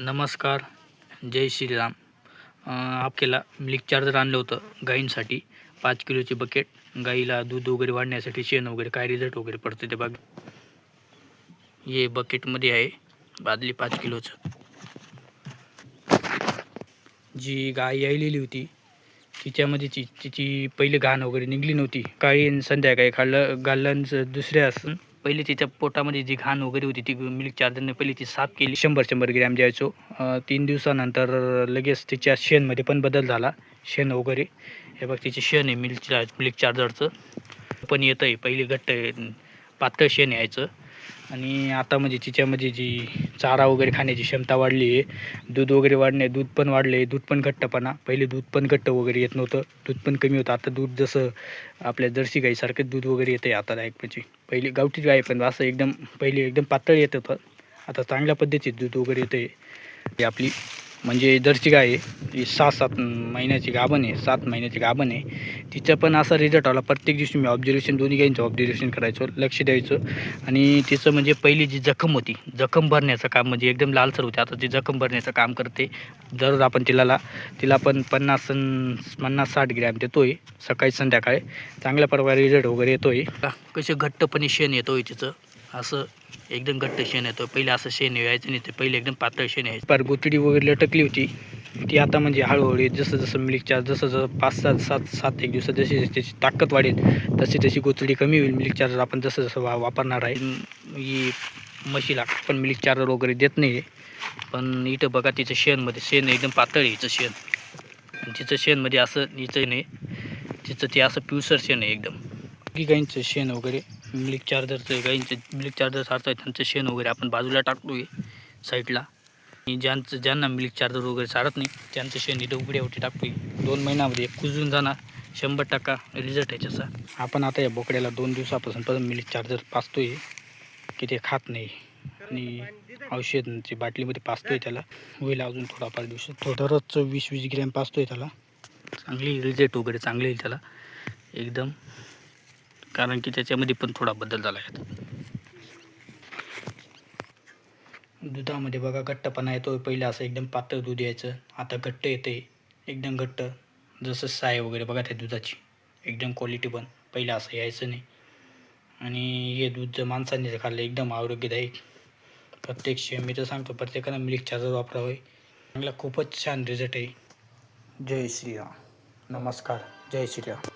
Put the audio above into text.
नमस्कार, जय श्रीराम. आपल्याला milk charger आणलं होतं गाईंसाठी 5 किलोची बकेट. गाईला दूध वगैरे वाढण्यासाठी शेण वगैरे काय रिझल्ट वगैरे पडते ते बघ. हे बकेटमध्ये आहे बादली 5 किलोचं. जी गाय यायलेली होती तिच्यामध्ये तिची पहिले घाण वगैरे निघली नव्हती. काळी संध्याकाळी घालून दुसऱ्या असून पहिले तिच्या पोटामध्ये जी घाण वगैरे होती ती मिल्क चार्जरने पहिले ती साफ केली. 100 ग्रॅम द्यायचो. 3 दिवसानंतर लगेच तिच्या शेणमध्ये पण बदल झाला. शेण वगैरे हे बघ तिचे शेण आहे मिल्क चार्जरचं पण येतं आहे. पहिले घट्ट पातळ शेण यायचं आणि आता म्हणजे तिच्यामध्ये जी चारा वगैरे खाण्याची क्षमता वाढली आहे. दूध वगैरे दूध पण वाढले. दूध पण घट्टपणा. पहिले दूध पण घट्ट वगैरे येत नव्हतं. दूध पण कमी होतं. आता दूध जसं आपल्या जर्सी गाईसारखं दूध वगैरे येतं आहे आता डायरेक्ट. म्हणजे पहिली गावठी गाय पण असं एकदम पहिले एकदम पातळ येत होतं. आता चांगल्या पद्धतीत दूध वगैरे येतं आहे. आपली म्हणजे जर्सी गाय आहे ही 6-7 महिन्याची गाभण आहे. 7 महिन्याची गाभण आहे. तिचा पण असा रिझल्ट आला. प्रत्येक दिवशी मी ऑब्झर्वेशन दोन्ही गायींचं ऑब्झर्वेशन करायचो, लक्ष द्यायचं. आणि तिचं म्हणजे पहिली जी जखम होती जखम भरण्याचं काम म्हणजे एकदम लालसर होते. आता ती जखम भरण्याचं काम करते. दररोज आपण तिला पण 50-60 ग्रॅम देतो आहे सकाळी संध्याकाळी. चांगल्या प्रकारे रिझल्ट वगैरे येतो आहे. कसे घट्टपणे शेण येतो आहे तिचं. असं एकदम घट्ट शेण येतं. पहिले असं शेण यायचं नाही. ते पहिले एकदम पातळ शेण यायचं. पर गोचडी वगैरे लटकली होती ती आता म्हणजे हळूहळू जसं मिल्क चार्जर जसं 5-7 एक दिवसात जशी त्याची ताकद वाढेल तशी गोचडी कमी होईल. मिल्क चार्जर आपण जसं वापरणार आहे. ही म्हशीला पण मिल्क चार्जर वगैरे देत नाही. पण इथं बघा तिचं शेण एकदम पातळ आहे. हिचं शेण तिचं शेणमध्ये असं हिचं नाही. तिचं ते असं प्युसर शेण आहे एकदम. गाईंचं शेण वगैरे मिल्क चार्जरचं गाईंचं मिल्क चार्जर सारखं आहे त्यांचं शेण वगैरे आपण बाजूला टाकतो आहे साईडला. आणि ज्यांना मिल्क चार्जर वगैरे चालत नाही त्यांचं शेण इथं उघड्यावरती टाकतो आहे. 2 महिन्यामध्ये कुजून जाणार 100% रिझल्ट आहे त्याचा. आपण आता या बोकड्याला 2 दिवसापासून मिल्क चार्जर पाजतो आहे की ते खात नाही. आणि औषधांची बाटलीमध्ये पाजतो आहे त्याला. होईल अजून थोडाफार दिवसात. दररोजचं 20-20 ग्रॅम पाजतो आहे त्याला. चांगली रिझल्ट वगैरे चांगले येईल त्याला एकदम. कारण की त्याच्यामध्ये पण थोडा बदल झाला आहे. दुधामध्ये बघा घट्टपणा येतो. पहिलं असं एकदम पातळ दूध यायचं आता घट्ट येते एकदम घट्ट. जसं साय वगैरे बघा त्या दुधाची एकदम क्वालिटी पण पहिलं असं यायचं नाही. आणि हे दूध जर माणसांनी खाल्लं एकदम आरोग्यदायी. मी तर सांगतो प्रत्येकानं मिल्क चार्जर वापरावे. चांगला खूपच छान रिझल्ट आहे. जय श्रीराम. नमस्कार. जय श्रीराम.